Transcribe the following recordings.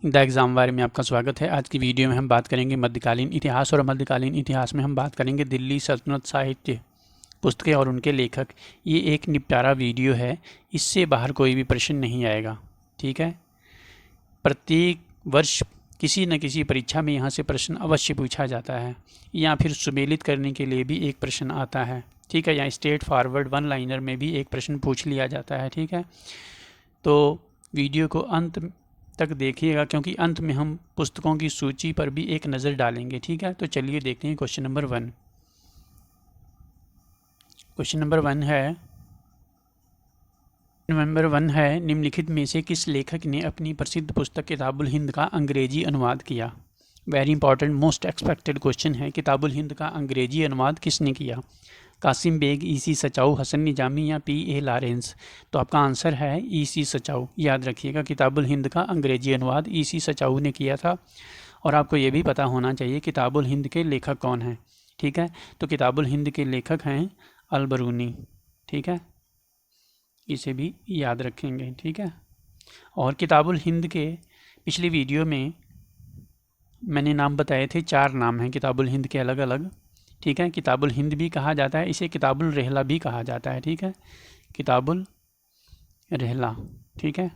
The exam wire में आपका स्वागत है। आज की वीडियो में हम बात करेंगे मध्यकालीन इतिहास और मध्यकालीन इतिहास में हम बात करेंगे दिल्ली सल्तनत साहित्य पुस्तकें और उनके लेखक। ये एक निपटारा वीडियो है, इससे बाहर कोई भी प्रश्न नहीं आएगा। ठीक है, प्रत्येक वर्ष किसी न किसी परीक्षा में यहाँ से प्रश्न अवश्य पूछा जाता है, या फिर सुमेलित करने के लिए भी एक प्रश्न आता है। ठीक है, या स्ट्रेट फॉरवर्ड वन लाइनर में भी एक प्रश्न पूछ लिया जाता है। ठीक है, तो वीडियो को अंत तक देखिएगा, क्योंकि अंत में हम पुस्तकों की सूची पर भी एक नज़र डालेंगे। ठीक है, तो चलिए देखते हैं क्वेश्चन नंबर 1। क्वेश्चन नंबर 1 है निम्नलिखित में से किस लेखक ने अपनी प्रसिद्ध पुस्तक किताबुल हिंद का अंग्रेजी अनुवाद किया। Very important, most expected question है। किताबुल हिंद का अंग्रेजी अनुवाद किसने किया? कासिम बेग, ईसी सचाऊ, हसन निजामी या पी.ए. लॉरेंस? तो आपका आंसर है ईसी सचाऊ। याद रखिएगा, किताबुल हिंद का अंग्रेजी अनुवाद ईसी सचाऊ ने किया था। और आपको ये भी पता होना चाहिए किताबुल हिंद के लेखक कौन हैं। ठीक है, तो किताबुल हिंद के लेखक हैं अल-बरूनी। ठीक है, इसे भी याद रखेंगे। ठीक है, और किताबुल हिंद के पिछली वीडियो में मैंने नाम बताए थे, 4 नाम हैं किताबुल हिंद के अलग अलग। ठीक है, किताबुल हिंद भी कहा जाता है, इसे किताबुल रहला भी कहा जाता है। ठीक है, किताबुल रहला। ठीक है,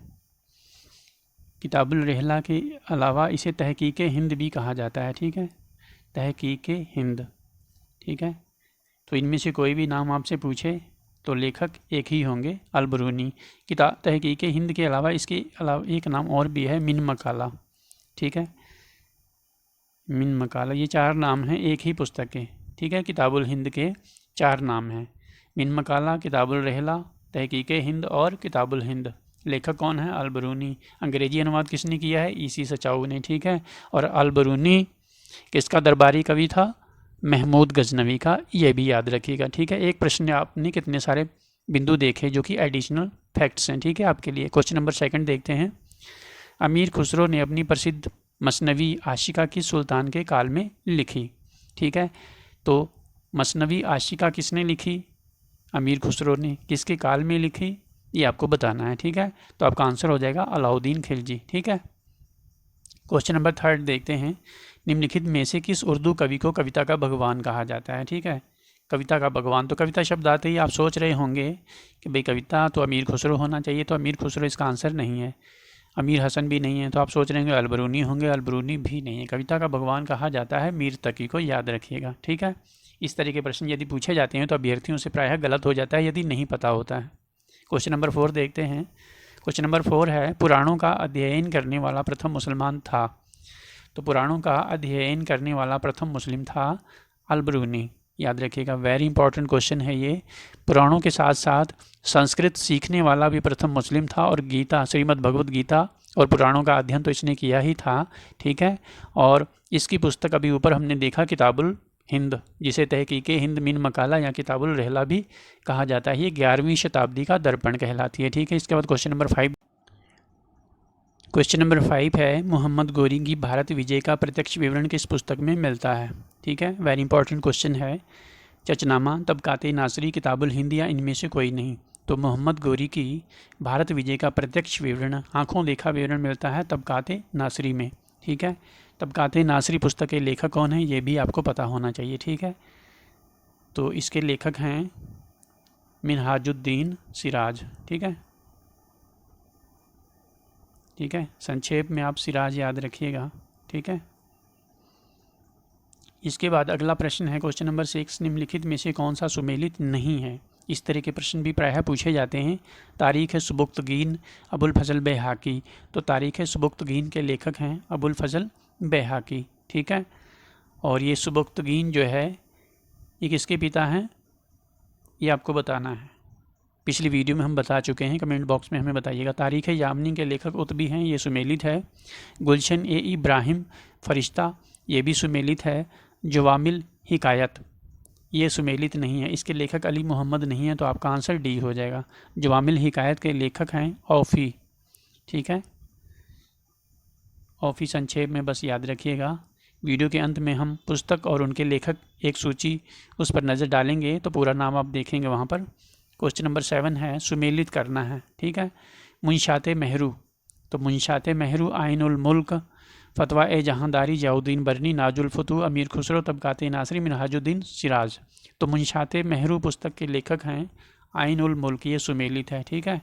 किताबुल रहला के अलावा इसे तहकीक हिंद भी कहा जाता है। ठीक है, तहकीक हिंद। ठीक है, तो इनमें से कोई भी नाम आपसे पूछे तो लेखक एक ही होंगे, अल-बरूनी। तहकीक हिंद के अलावा इसके अलावा एक नाम और भी है, मिन मकाला। ठीक है, मिन मकाला। ये 4 नाम हैं एक ही पुस्तक के। ठीक है, किताबुल हिंद के 4 नाम हैं, मिन मकाला, किताबुल रहला, तहकीक हिंद और किताबुल हिंद। लेखक कौन है? अल-बरूनी। अंग्रेजी अनुवाद किसने किया है? ईसी सचाऊ ने। ठीक है, और अल-बरूनी किसका दरबारी कवि था? महमूद गजनवी का। ये भी याद रखिएगा। ठीक है, एक प्रश्न आपने कितने सारे बिंदु देखे जो कि एडिशनल फैक्ट्स हैं। ठीक है, आपके लिए। क्वेश्चन नंबर 2 देखते हैं। अमीर खुसरो ने अपनी प्रसिद्ध मसनवी आशिका किस सुल्तान के काल में लिखी? ठीक है, तो मसनवी आशिका किसने लिखी? अमीर खुसरो ने। किसके काल में लिखी, ये आपको बताना है। ठीक है, तो आपका आंसर हो जाएगा अलाउद्दीन खिलजी। ठीक है, क्वेश्चन नंबर 3 देखते हैं। निम्नलिखित में से किस उर्दू कवि को कविता का भगवान कहा जाता है? ठीक है, कविता का भगवान, तो कविता शब्द आते ही आप सोच रहे होंगे कि भाई कविता तो अमीर खुसरो होना चाहिए, तो अमीर खुसरो इसका आंसर नहीं है। अमीर हसन भी नहीं है, तो आप सोच रहे होंगे अल-बरूनी होंगे, अल-बरूनी भी नहीं है। कविता का भगवान कहा जाता है मीर तकी को। याद रखिएगा। ठीक है, इस तरह के प्रश्न यदि पूछे जाते हैं तो अभ्यर्थियों से प्रायः गलत हो जाता है यदि नहीं पता होता है। क्वेश्चन नंबर 4 देखते हैं। क्वेश्चन नंबर 4 है पुराणों का अध्ययन करने वाला प्रथम मुसलमान था। तो पुराणों का अध्ययन करने वाला प्रथम मुस्लिम था अल-बरूनी। याद रखिएगा, वेरी इंपॉर्टेंट क्वेश्चन है ये। पुराणों के साथ साथ संस्कृत सीखने वाला भी प्रथम मुस्लिम था, और गीता, श्रीमद् भगवद गीता और पुराणों का अध्ययन तो इसने किया ही था। ठीक है, और इसकी पुस्तक अभी ऊपर हमने देखा किताबुल हिंद, जिसे तहकीक हिंद, मिन मकाला या किताबुल रहला भी कहा जाता है। ये 11वीं शताब्दी का दर्पण कहलाती है। ठीक है, इसके बाद क्वेश्चन नंबर 5। क्वेश्चन नंबर 5 है मोहम्मद गोरी की भारत विजय का प्रत्यक्ष विवरण किस पुस्तक में मिलता है? ठीक है, वेरी इंपॉर्टेंट क्वेश्चन है। चचनामा, तबकाते नासरी, किताबुल हिंद या इनमें से कोई नहीं? तो मोहम्मद गोरी की भारत विजय का प्रत्यक्ष विवरण, आंखों देखा विवरण मिलता है तबकाते नासरी में। ठीक है, तबकाते नासरी पुस्तक के लेखक कौन है, ये भी आपको पता होना चाहिए। ठीक है, तो इसके लेखक हैं मिनहाजुद्दीन सिराज। ठीक है, ठीक है, संक्षेप में आप सिराज याद रखिएगा। ठीक है, इसके बाद अगला प्रश्न है क्वेश्चन नंबर 6। निम्नलिखित में से कौन सा सुमेलित नहीं है? इस तरह के प्रश्न भी प्रायः पूछे जाते हैं। तारीख़ सुबुक्तगीन, अबुल फजल बैहाकी। तो तारीख़ सुबुक्तगीन के लेखक हैं अबुल फजल बैहाकी। ठीक है, और ये सुबुक्तगीन जो है ये किसके पिता हैं, ये आपको बताना है। पिछली वीडियो में हम बता चुके हैं, कमेंट बॉक्स में हमें बताइएगा। तारीख़ यामनी के लेखक उतबी हैं, ये सुमेलित है। गुलशन ए इब्राहिम फरिश्ता, ये भी सुमेलित है। जवामिल हिकायत, ये सुमेलित नहीं है, इसके लेखक अली मोहम्मद नहीं है, तो आपका आंसर डी हो जाएगा। जवामिल हिकायत के लेखक हैं औफ़ी। ठीक है, औफ़ी संक्षेप में बस याद रखिएगा। वीडियो के अंत में हम पुस्तक और उनके लेखक एक सूची उस पर नज़र डालेंगे, तो पूरा नाम आप देखेंगे वहाँ पर। क्वेश्चन नंबर 7 है सुमेलित करना है। ठीक है, मुंशाते मेहरू, तो मुंशाते महरू, आइनुल मुल्क, फतवा ए जहांदारी, जियाउद्दीन बरनी, नाजुल फतूह, अमीर खुसरो, तबकाते नासरी, मिनहाजुद्दीन सिराज। तो मुंशाते महरू पुस्तक के लेखक हैं आइन उल मुल्क, ये सुमेलित है, ठीक है।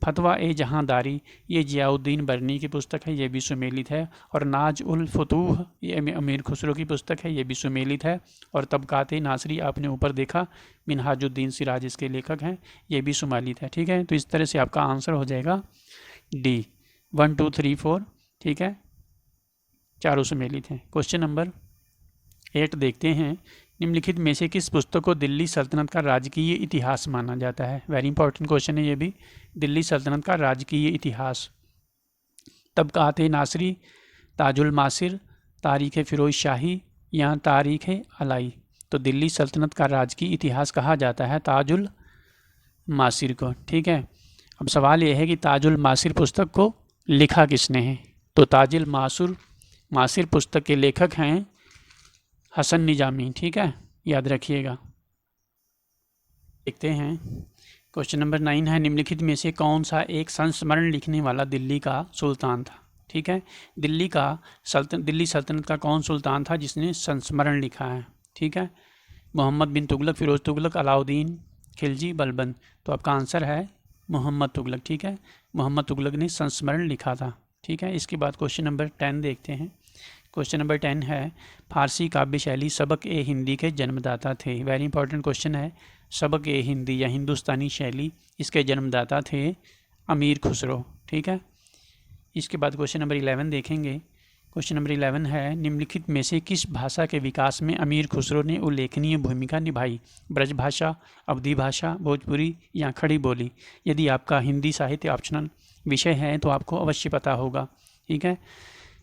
फतवा ए जहांदारी ये जियाउद्दीन बरनी की पुस्तक है, ये भी सुमेलित है। और नाज उल फतूह ये अमीर खुसरो की पुस्तक है, ये भी सुमेलित है। और तबकाते नासरी आपने ऊपर देखा, मिनहाजुद्दीन सिराज इसके लेखक हैं, ये भी सुमेलित है, ठीक है। तो इस तरह से आपका आंसर हो जाएगा डी, 1 2 3 4, ठीक है, चारों सुमेलित हैं। क्वेश्चन नंबर 8 देखते हैं। निम्नलिखित में से किस पुस्तक को दिल्ली सल्तनत का राजकीय इतिहास माना जाता है? वेरी इंपॉर्टेंट क्वेश्चन है ये भी। दिल्ली सल्तनत का राजकीय इतिहास, तबकाते नासरी, ताजुल मासिर, तारीख़ फ़िरोज़ शाही या तारीख़ अलाई। तो दिल्ली सल्तनत का राजकीय इतिहास कहा जाता है ताजुल मासिर को, ठीक है। अब सवाल यह है कि ताजुल मासिर पुस्तक को लिखा किसने है? तो ताजुल मासिर पुस्तक के लेखक हैं हसन निजामी, ठीक है, याद रखिएगा। देखते हैं क्वेश्चन नंबर 9 है। निम्नलिखित में से कौन सा एक संस्मरण लिखने वाला दिल्ली का सुल्तान था? ठीक है, दिल्ली सल्तनत का कौन सुल्तान था जिसने संस्मरण लिखा है? ठीक है, मोहम्मद बिन तुगलक, फिरोज़ तुगलक, अलाउद्दीन खिलजी, बलबन। तो आपका आंसर है मोहम्मद तुगलक, ठीक है, मोहम्मद तुगलक ने संस्मरण लिखा था, ठीक है। इसके बाद क्वेश्चन नंबर 10 देखते हैं। क्वेश्चन नंबर 10 है, फारसी काव्य शैली सबक ए हिंदी के जन्मदाता थे। वेरी इंपॉर्टेंट क्वेश्चन है। सबक ए हिंदी या हिंदुस्तानी शैली, इसके जन्मदाता थे अमीर खुसरो, ठीक है। इसके बाद क्वेश्चन नंबर 11 देखेंगे। क्वेश्चन नंबर 11 है, निम्नलिखित में से किस भाषा के विकास में अमीर खुसरो ने उल्लेखनीय भूमिका निभाई? ब्रज भाषा, अवधी भाषा, भोजपुरी या खड़ी बोली। यदि आपका हिंदी साहित्य ऑप्शनल विषय है तो आपको अवश्य पता होगा, ठीक है।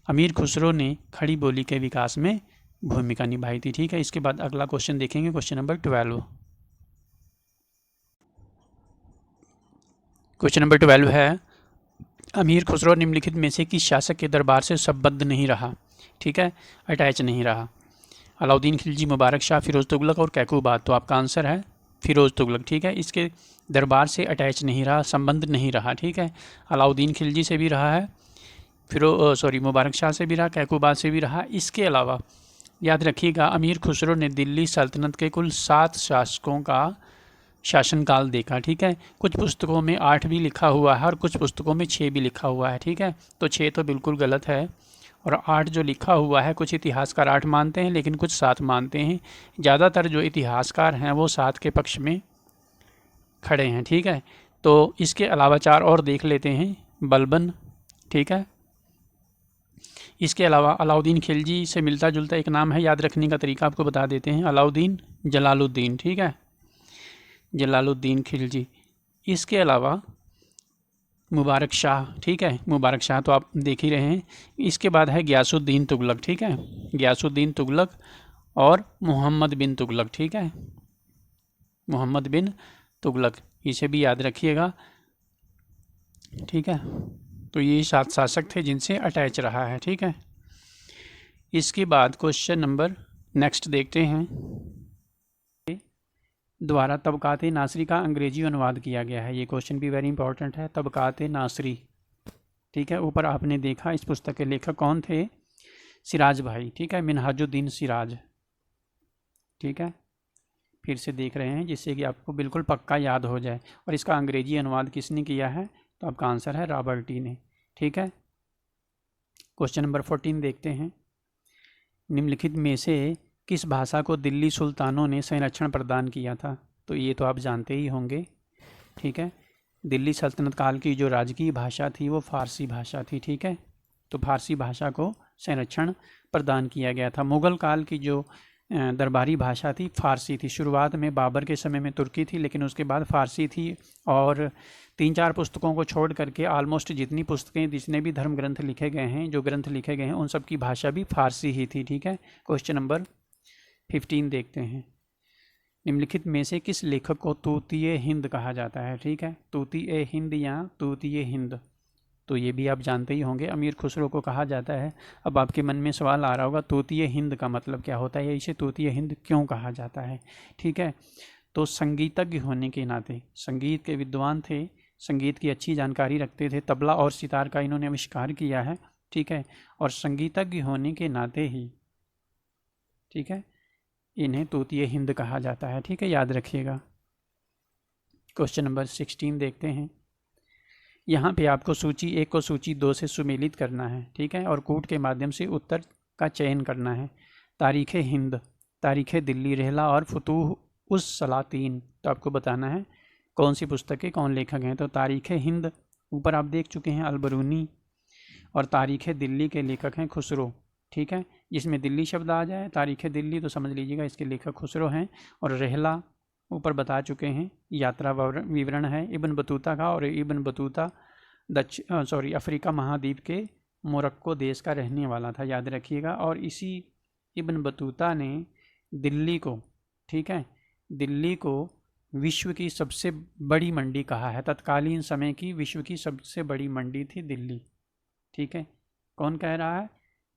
अमीर खुसरो ने खड़ी बोली के विकास में भूमिका निभाई थी, ठीक है। इसके बाद अगला क्वेश्चन देखेंगे, क्वेश्चन नंबर 12। क्वेश्चन नंबर 12 है, अमीर खुसरो निम्नलिखित में से किस शासक के दरबार से संबद्ध नहीं रहा? ठीक है, अटैच नहीं रहा। अलाउद्दीन खिलजी, मुबारक शाह, फिरोज़ तुगलक और कैकूबाद। तो आपका आंसर है फिरोज़ तुगलक, ठीक है। इसके दरबार से अटैच नहीं रहा, संबंध नहीं रहा, ठीक है। अलाउद्दीन खिलजी से भी रहा है, मुबारक शाह से भी रहा, कैकूबाद से भी रहा। इसके अलावा याद रखिएगा, अमीर खुसरो ने दिल्ली सल्तनत के कुल 7 शासकों का शासनकाल देखा, ठीक है। कुछ पुस्तकों में 8 भी लिखा हुआ है और कुछ पुस्तकों में 6 भी लिखा हुआ है, ठीक है। तो 6 तो बिल्कुल गलत है, और 8 जो लिखा हुआ है, कुछ इतिहासकार 8 मानते हैं लेकिन कुछ 7 मानते हैं। ज़्यादातर जो इतिहासकार हैं वो 7 के पक्ष में खड़े हैं, ठीक है। तो इसके अलावा 4 और देख लेते हैं। बलबन, ठीक है। इसके अलावा अलाउद्दीन खिलजी से मिलता जुलता एक नाम है, याद रखने का तरीका आपको बता देते हैं। अलाउद्दीन जलालुद्दीन, ठीक है, जलालुद्दीन खिलजी। इसके अलावा मुबारक शाह, ठीक है, मुबारक शाह तो आप देख ही रहे हैं। इसके बाद है गियासुद्दीन तुगलक, ठीक है, गियासुद्दीन तुगलक और मोहम्मद बिन तुगलक, ठीक है, मोहम्मद बिन तुगलक, इसे भी याद रखिएगा, ठीक है। तो ये 7 शासक थे जिनसे अटैच रहा है, ठीक है। इसके बाद क्वेश्चन नंबर नेक्स्ट देखते हैं। द्वारा तबकाते नासरी का अंग्रेजी अनुवाद किया गया है। ये क्वेश्चन भी वेरी इंपॉर्टेंट है। तबकाते नासरी, ठीक है, ऊपर आपने देखा इस पुस्तक के लेखक कौन थे? सिराज भाई, ठीक है, मिनहाजुद्दीन सिराज, ठीक है। फिर से देख रहे हैं जिससे कि आपको बिल्कुल पक्का याद हो जाए। और इसका अंग्रेजी अनुवाद किसने किया है? तो आपका आंसर है रॉबर्ट ई ने, ठीक है। क्वेश्चन नंबर 14 देखते हैं। निम्नलिखित में से किस भाषा को दिल्ली सुल्तानों ने संरक्षण प्रदान किया था? तो ये तो आप जानते ही होंगे, ठीक है। दिल्ली सल्तनत काल की जो राजकीय भाषा थी वो फारसी भाषा थी, ठीक है। तो फारसी भाषा को संरक्षण प्रदान किया गया था। मुग़ल काल की जो दरबारी भाषा थी फारसी थी। शुरुआत में बाबर के समय में तुर्की थी, लेकिन उसके बाद फारसी थी। और 3-4 पुस्तकों को छोड़ करके ऑलमोस्ट जितनी पुस्तकें, जितने भी धर्म ग्रंथ लिखे गए हैं, जो ग्रंथ लिखे गए हैं, उन सब की भाषा भी फारसी ही थी, ठीक है। क्वेश्चन नंबर 15 देखते हैं। निम्नलिखित में से किस लेखक को तूतीय हिंद कहा जाता है? ठीक है, तूतीय हिंद या तूतीय हिंद, तो ये भी आप जानते ही होंगे, अमीर खुसरो को कहा जाता है। अब आपके मन में सवाल आ रहा होगा, तूतीय हिंद का मतलब क्या होता है, इसे तूतीय हिंद क्यों कहा जाता है? ठीक है, तो संगीतज्ञ होने के नाते, संगीत के विद्वान थे, संगीत की अच्छी जानकारी रखते थे, तबला और सितार का इन्होंने आविष्कार किया है, ठीक है, और संगीतज्ञ होने के नाते ही, ठीक है, इन्हें तूतिए हिंद कहा जाता है, ठीक है, याद रखिएगा। क्वेश्चन नंबर 16 देखते हैं। यहाँ पे आपको सूची 1 को सूची 2 से सुमेलित करना है, ठीक है, और कूट के माध्यम से उत्तर का चयन करना है। तारीख़ हिंद, तारीख़ दिल्ली, रहला और फुतूह उस सलातीन, तो आपको बताना है कौन सी पुस्तक के कौन लेखक हैं। तो तारीख़ हिंद ऊपर आप देख चुके हैं अलबरूनी, और तारीख़ दिल्ली के लेखक हैं खुसरो, ठीक है, जिसमें दिल्ली शब्द आ जाए तारीख़ दिल्ली तो समझ लीजिएगा इसके लेखक खुसरो हैं। और रहला ऊपर बता चुके हैं, यात्रा विवरण है इब्न बतूता का, और इब्न बतूता अफ्रीका महाद्वीप के मोरक्को देश का रहने वाला था, याद रखिएगा। और इसी इब्न बतूता ने दिल्ली को, ठीक है, दिल्ली को विश्व की सबसे बड़ी मंडी कहा है। तत्कालीन समय की विश्व की सबसे बड़ी मंडी थी दिल्ली, ठीक है। कौन कह रहा है?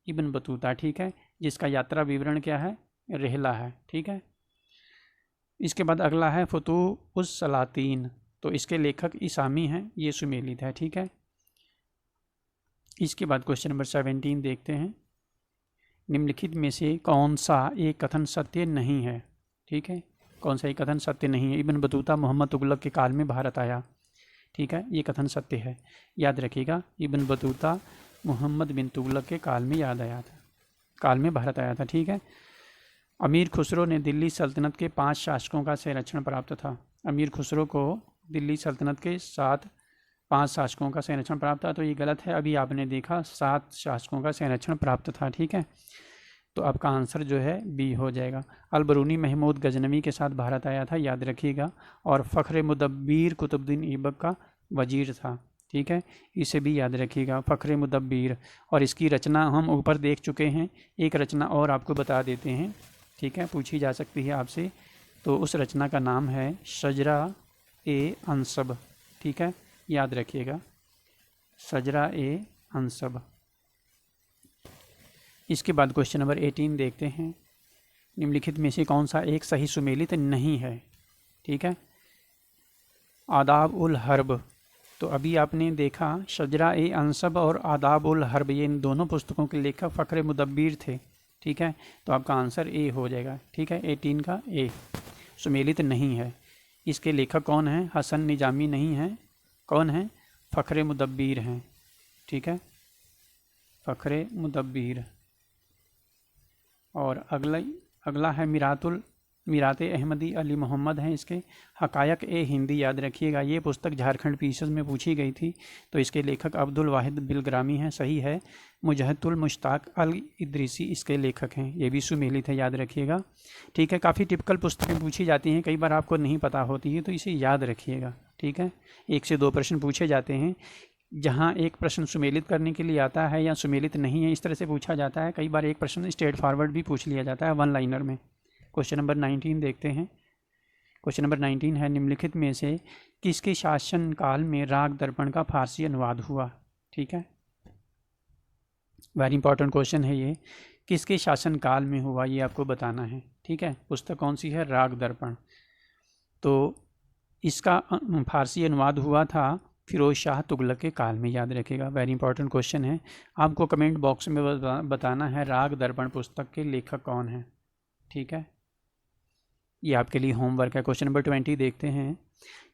इब्न बतूता, ठीक है, जिसका यात्रा विवरण क्या है? रहला है, ठीक है। इसके बाद अगला है फुतूह उस सलातीन, तो इसके लेखक इसामी हैं, ये सुमेलित है, ठीक है। इसके बाद क्वेश्चन नंबर 17 देखते हैं। निम्नलिखित में से कौन सा एक कथन सत्य नहीं है, ठीक है, कौन सा एक कथन सत्य नहीं है? इब्न बतूता मोहम्मद तुगलक के काल में भारत आया, ठीक है, ये कथन सत्य है, याद रखिएगा। इब्न बतूता मोहम्मद बिन तुगलक के काल में काल में भारत आया था, ठीक है। अमीर खुसरो ने दिल्ली सल्तनत के 5 शासकों का संरक्षण प्राप्त था। अमीर खुसरो को दिल्ली सल्तनत के 5 शासकों का संरक्षण प्राप्त था, तो ये गलत है। अभी आपने देखा 7 शासकों का संरक्षण प्राप्त था, ठीक है, तो आपका आंसर जो है बी हो जाएगा। अलबरूनी महमूद गजनवी के साथ भारत आया था, याद रखिएगा, और फ़ख्र मुदब्बिर कुतुबुद्दीन ऐबक का वजीर था, ठीक है, इसे भी याद रखिएगा, फ़ख्र मुदब्बिर। और इसकी रचना हम ऊपर देख चुके हैं, एक रचना और आपको बता देते हैं, ठीक है, पूछी जा सकती है आपसे, तो उस रचना का नाम है शजरा ए अंसब, ठीक है, याद रखिएगा, शजरा ए अंसब। इसके बाद क्वेश्चन नंबर 18 देखते हैं। निम्नलिखित में से कौन सा एक सही सुमेलित नहीं है, ठीक है। आदाब उल हर्ब, तो अभी आपने देखा शजरा ए अंसब और आदाब उल हर्ब, ये इन दोनों पुस्तकों के लेखक फ़ख्र मुदब्बिर थे, ठीक है, तो आपका आंसर ए हो जाएगा, ठीक है, 18 का ए सुमेलित नहीं है। इसके लेखक कौन हैं? हसन निजामी नहीं है, कौन है? फ़ख्र मुदब्बिर हैं, ठीक है, फ़ख्र मुदब्बिर। और अगला है मिरात अहमदी अली मोहम्मद हैं इसके। हकायक ए हिंदी, याद रखिएगा, ये पुस्तक झारखंड पीसीएस में पूछी गई थी, तो इसके लेखक अब्दुल वाहिद बिलग्रामी हैं, सही है। मुजहतुल मुश्ताक अल इदरीसी इसके लेखक हैं, ये भी सुमेलित है, याद रखिएगा, ठीक है। काफ़ी टिपिकल पुस्तकें पूछी जाती हैं, कई बार आपको नहीं पता होती है, तो इसे याद रखिएगा, ठीक है। 1 से 2 प्रश्न पूछे जाते हैं, जहाँ एक प्रश्न सुमेलित करने के लिए आता है या सुमेलित नहीं है, इस तरह से पूछा जाता है। कई बार एक प्रश्न स्ट्रेट फॉरवर्ड भी पूछ लिया जाता है, 1 लाइनर में। क्वेश्चन नंबर 19 देखते हैं। क्वेश्चन नंबर 19 है, निम्नलिखित में से किसके शासन काल में राग दर्पण का फारसी अनुवाद हुआ, ठीक है, वेरी इंपॉर्टेंट क्वेश्चन है ये, किसके शासन काल में हुआ ये आपको बताना है, ठीक है। पुस्तक कौन सी है? राग दर्पण। तो इसका फारसी अनुवाद हुआ था फिरोज शाह तुगलक के काल में, याद रखिएगा, वेरी इंपॉर्टेंट क्वेश्चन है। आपको कमेंट बॉक्स में बताना है राग दर्पण पुस्तक के लेखक कौन हैं, ठीक है, ये आपके लिए होमवर्क है। क्वेश्चन नंबर 20 देखते हैं।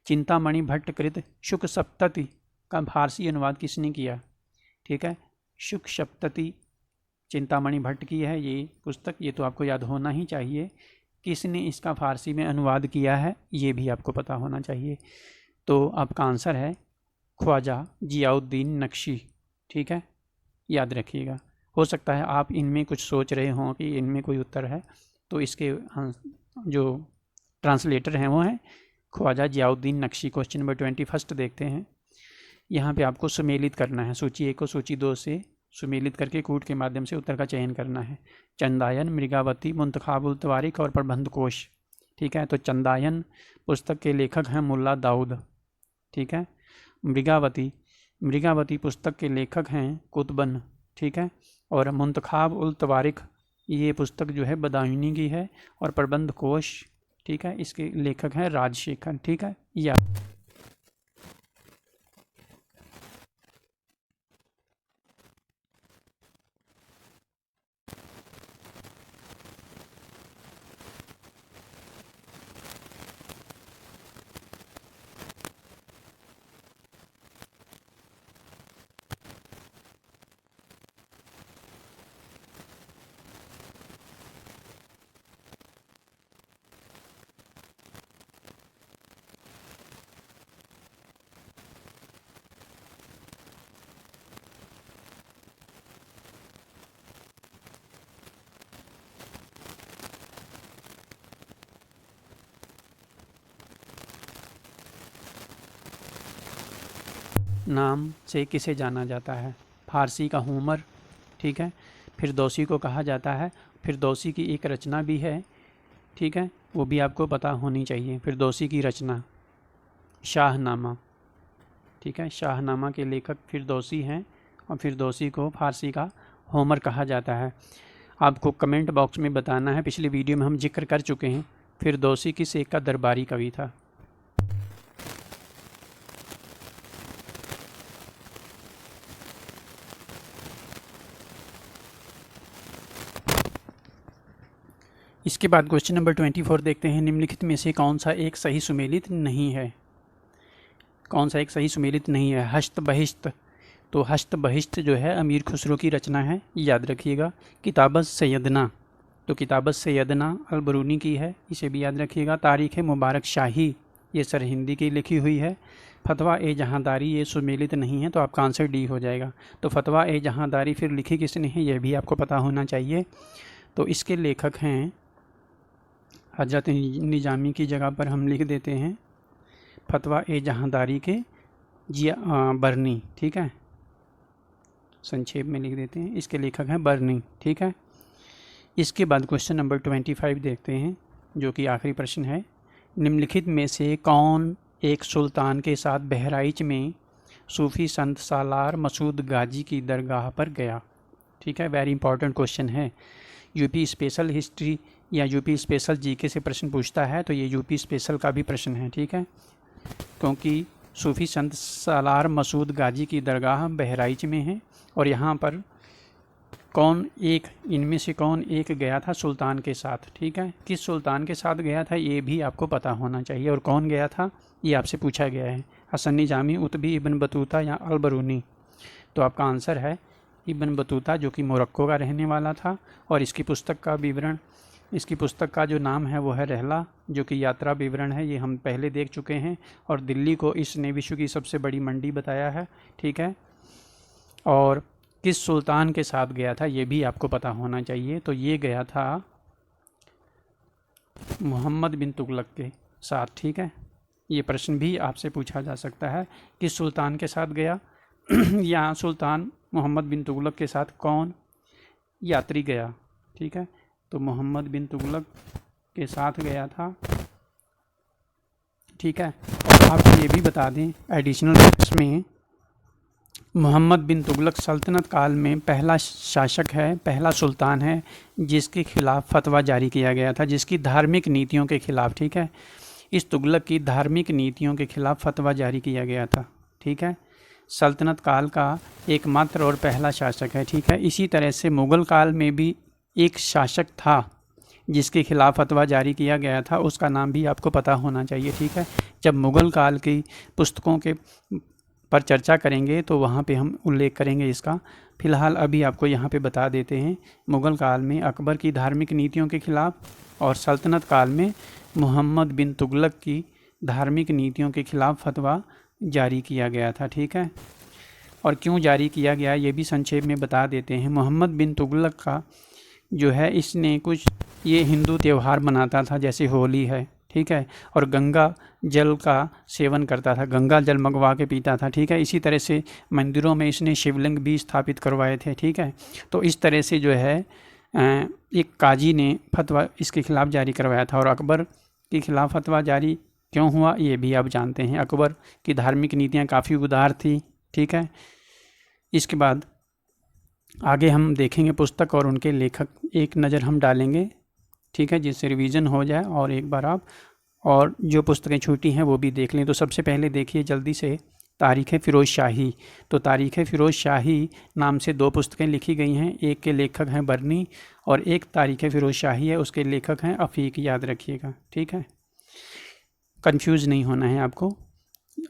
चिंतामणि भट्ट कृत शुक सप्तति का फारसी अनुवाद किसने किया, ठीक है, शुक सप्तति चिंतामणि भट्ट की है ये पुस्तक, ये तो आपको याद होना ही चाहिए। किसने इसका फारसी में अनुवाद किया है ये भी आपको पता होना चाहिए। तो आपका आंसर है ख्वाजा जियाउद्दीन नक्शी, ठीक है, याद रखिएगा। हो सकता है आप इनमें कुछ सोच रहे हों कि इनमें कोई उत्तर है, तो इसके जो ट्रांसलेटर हैं वो हैं ख्वाजा जियाउद्दीन नक्शी। क्वेश्चन नंबर 21 देखते हैं। यहाँ पे आपको सुमेलित करना है, सूची 1 को सूची 2 से सुमेलित करके कूट के माध्यम से उत्तर का चयन करना है। चंदायन, मृगावती, मुंतखाबुल तवारिक और प्रबंध कोश, ठीक है। तो चंदायन पुस्तक के लेखक हैं मुल्ला दाऊद, ठीक है। मृगावती पुस्तक के लेखक हैं कुतबन, ठीक है। और मुंतखाब उल तवारिक ये पुस्तक जो है बदायूनी की है, और प्रबंध कोश, ठीक है, इसके लेखक हैं राजशेखर, ठीक है, या नाम से किसे जाना जाता है? फारसी का होमर, ठीक है। फिरदौसी को कहा जाता है। फिरदौसी की एक रचना भी है, ठीक है, वो भी आपको पता होनी चाहिए। फिरदौसी की रचना शाहनामा, ठीक है। शाहनामा के लेखक फिरदौसी हैं और फिरदौसी को फारसी का होमर कहा जाता है। आपको कमेंट बॉक्स में बताना है, पिछली वीडियो में हम जिक्र कर चुके हैं फिरदौसी किस एक का दरबारी कवि था। इसके बाद क्वेश्चन नंबर 24 देखते हैं। निम्नलिखित में से कौन सा एक सही सुमेलित नहीं है? कौन सा एक सही सुमेलित नहीं है? हस्त बहिश्त, तो हस्त बहिश्त जो है अमीर खुसरो की रचना है, याद रखिएगा। किताबत सैयदना, तो किताबत सैयदना अलबरूनी की है, इसे भी याद रखिएगा। तारीख़ मुबारक शाही, ये सरहिंदी की लिखी हुई है। फतवा ए जहांदारी, ये सुमेलित नहीं है, तो आपका आंसर डी हो जाएगा। तो फतवा ए जहांदारी फिर लिखी किसने है, यह भी आपको पता होना चाहिए। तो इसके लेखक हैं हजरत निजामी की जगह पर हम लिख देते हैं फतवा ए जहांदारी के बरनी, ठीक है, संक्षेप में लिख देते हैं। इसके लेखक हैं बरनी, ठीक है। इसके बाद क्वेश्चन नंबर 25 देखते हैं, जो कि आखिरी प्रश्न है। निम्नलिखित में से कौन एक सुल्तान के साथ बहराइच में सूफ़ी संत सालार मसूद गाजी की दरगाह पर गया? ठीक है, वेरी इंपॉर्टेंट क्वेश्चन है। यूपी स्पेशल हिस्ट्री या यूपी स्पेशल जीके से प्रश्न पूछता है, तो ये यूपी स्पेशल का भी प्रश्न है, ठीक है, क्योंकि सूफ़ी संत सालार मसूद गाजी की दरगाह बहराइच में है और यहाँ पर कौन एक, इनमें से कौन एक गया था सुल्तान के साथ, ठीक है। किस सुल्तान के साथ गया था ये भी आपको पता होना चाहिए, और कौन गया था ये आपसे पूछा गया है। हसन निजामी, उतबी, इब्न बतूता या अलबरूनी? तो आपका आंसर है इब्न बतूता, जो कि मोरक्को का रहने वाला था। और इसकी पुस्तक का विवरण, इसकी पुस्तक का जो नाम है वो है रहला, जो कि यात्रा विवरण है, ये हम पहले देख चुके हैं। और दिल्ली को इसने विश्व की सबसे बड़ी मंडी बताया है, ठीक है। और किस सुल्तान के साथ गया था ये भी आपको पता होना चाहिए। तो ये गया था मोहम्मद बिन तुगलक के साथ, ठीक है। ये प्रश्न भी आपसे पूछा जा सकता है, किस सुल्तान के साथ गया या सुल्तान मोहम्मद बिन तुगलक के साथ कौन यात्री गया, ठीक है। तो मोहम्मद बिन तुगलक के साथ गया था, ठीक है। और आपको ये भी बता दें एडिशनल फैक्ट्स में, मोहम्मद बिन तुगलक सल्तनत काल में पहला शासक है, पहला सुल्तान है जिसके खिलाफ फतवा जारी किया गया था, जिसकी धार्मिक नीतियों के खिलाफ, ठीक है। इस तुगलक की धार्मिक नीतियों के खिलाफ फतवा जारी किया गया था, ठीक है। सल्तनत काल का एकमात्र और पहला शासक है, ठीक है। इसी तरह से मुग़ल काल में भी एक शासक था जिसके खिलाफ फतवा जारी किया गया था, उसका नाम भी आपको पता होना चाहिए, ठीक है। जब मुग़ल काल की पुस्तकों के पर चर्चा करेंगे तो वहाँ पे हम उल्लेख करेंगे इसका। फ़िलहाल अभी आपको यहाँ पे बता देते हैं, मुग़ल काल में अकबर की धार्मिक नीतियों के खिलाफ और सल्तनत काल में मोहम्मद बिन तुगलक की धार्मिक नीतियों के खिलाफ फतवा जारी किया गया था, ठीक है। और क्यों जारी किया गया ये भी संक्षेप में बता देते हैं। मोहम्मद बिन तुगलक का जो है, इसने कुछ ये हिंदू त्यौहार मनाता था, जैसे होली है, ठीक है, और गंगा जल का सेवन करता था, गंगा जल मंगवा के पीता था, ठीक है। इसी तरह से मंदिरों में इसने शिवलिंग भी स्थापित करवाए थे, ठीक है। तो इस तरह से जो है एक काजी ने फतवा इसके खिलाफ जारी करवाया था। और अकबर के खिलाफ फतवा जारी क्यों हुआ ये भी आप जानते हैं। अकबर की धार्मिक नीतियाँ काफ़ी उदार थी, ठीक है। इसके बाद आगे हम देखेंगे पुस्तक और उनके लेखक, एक नज़र हम डालेंगे, ठीक है, जिससे रिवीजन हो जाए और एक बार आप और जो पुस्तकें छूटी हैं वो भी देख लें। तो सबसे पहले देखिए जल्दी से तारीख़ फ़िरोज़ शाही। तो तारीख़ फ़िरोज़ शाही नाम से 2 पुस्तकें लिखी गई हैं, एक के लेखक हैं बरनी और एक तारीख़ फ़िरोज़ शाही है, उसके लेखक हैं अफ़ीक, याद रखिएगा, ठीक है, कंफ्यूज नहीं होना है आपको।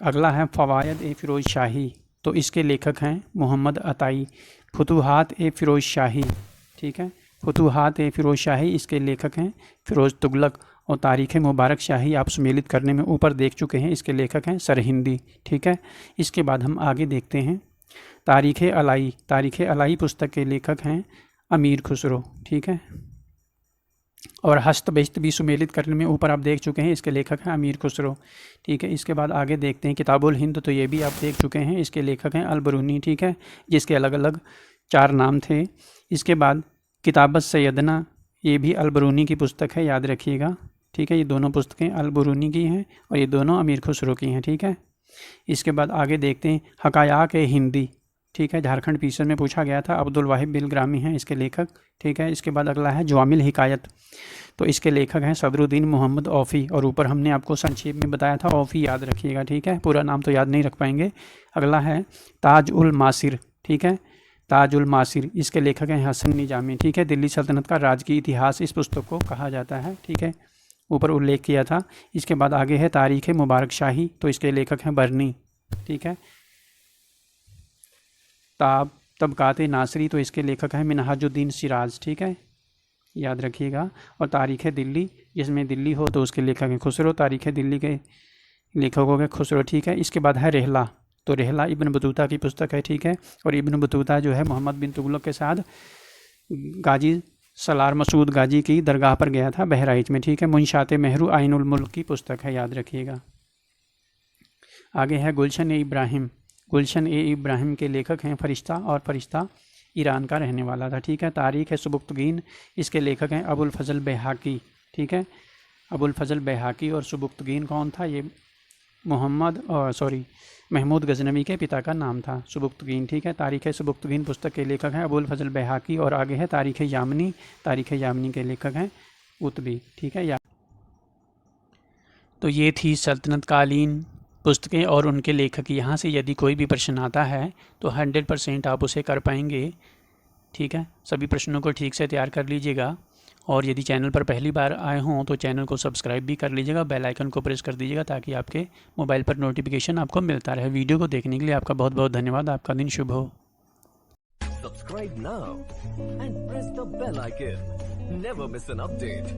अगला है फ़वायद ए फ़िरोज़ शाही, तो इसके लेखक हैं मोहम्मद अताई। फुतूहात ए फ़िरोज़ शाही, ठीक है, फुतूहात ए फ़िरोज़ शाही, इसके लेखक हैं फ़िरोज़ तुगलक। और तारीख़ मुबारक शाही आप सुमेलित करने में ऊपर देख चुके हैं, इसके लेखक हैं सरहिंदी, ठीक है। इसके बाद हम आगे देखते हैं तारीख़ अलाई। तारीख़ अलाई पुस्तक के लेखक हैं अमीर खुसरो, ठीक है। और हस्त बेस्त भी सुमेलित करने में ऊपर आप देख चुके हैं, इसके लेखक हैं अमीर खुसरो। ठीक है, इसके बाद आगे देखते हैं किताबुल हिंद, तो ये भी आप देख चुके हैं, इसके लेखक हैं अल बरूनी। ठीक है, जिसके अलग अलग 4 नाम थे। इसके बाद किताबत सैयदना, ये भी अल बरूनी की पुस्तक है, याद रखिएगा। ठीक है, ये दोनों पुस्तकें अल बरूनी की हैं और ये दोनों अमीर खुसरो की हैं। ठीक है, इसके बाद आगे देखते हैं हकायाक ए हिंदी। ठीक है, झारखंड पीसर में पूछा गया था, अब्दुल वाहिद बिलग्रामी हैं इसके लेखक। ठीक है, इसके बाद अगला है जवामिल हिकायत, तो इसके लेखक हैं सदरुद्दीन मोहम्मद औफ़ी, और ऊपर हमने आपको संक्षेप में बताया था, औफ़ी याद रखिएगा। ठीक है, पूरा नाम तो याद नहीं रख पाएंगे। अगला है ताज उल मासिर। ठीक है, ताज उल मासिर, इसके लेखक हैं हसन निजामी। ठीक है, दिल्ली सल्तनत का राजकीय इतिहास इस पुस्तक को कहा जाता है। ठीक है, ऊपर उल्लेख किया था। इसके बाद आगे है तारीख़ मुबारक शाही, तो इसके लेखक हैं बर्नी। ठीक है, तबकात नासरी, तो इसके लेखक हैं मिनहाजुद्दीन सिराज। ठीक है, याद रखिएगा। और तारीख़ दिल्ली, जिसमें दिल्ली हो तो उसके लेखक हैं खुसरो, तारीख़ दिल्ली के लेखक हो गए खुसरो। ठीक है, इसके बाद है रहला, तो रहला इब्न बतूता की पुस्तक है। ठीक है, और इब्न बतूता जो है मोहम्मद बिन तुगलक के साथ गाजी सलार मसूद गाजी की दरगाह पर गया था बहराइच में। ठीक है, मुंशात मेहरू आइनुल मुल्क की पुस्तक है, याद रखिएगा। आगे है गुलशन ए इब्राहिम। गुलशन ए इब्राहिम के लेखक हैं फरिश्ता, और फरिश्ता ईरान का रहने वाला था। ठीक है, तारीख़ है सुबुक्तगीन, इसके लेखक हैं अबुल फजल बैहाकी। ठीक है, अबुल फजल बैहाकी। और सुबुक्तगीन कौन था? ये महमूद गजनवी के पिता का नाम था, सुबुक्तगीन। ठीक है, तारीख़ सुबुक्तगीन पुस्तक के लेखक हैं अबुल फजल बैहाकी। और आगे है तारीख़ यामनी, तारीख़ यामनी के लेखक हैं उतबी। ठीक है, तो ये थी सल्तनत कालीन पुस्तकें और उनके लेखक। यहाँ से यदि कोई भी प्रश्न आता है तो 100% आप उसे कर पाएंगे। ठीक है, सभी प्रश्नों को ठीक से तैयार कर लीजिएगा, और यदि चैनल पर पहली बार आए हों तो चैनल को सब्सक्राइब भी कर लीजिएगा, बेल आइकन को प्रेस कर दीजिएगा ताकि आपके मोबाइल पर नोटिफिकेशन आपको मिलता रहे। वीडियो को देखने के लिए आपका बहुत बहुत धन्यवाद। आपका दिन शुभ हो। Subscribe now and press the bell icon. Never miss an update.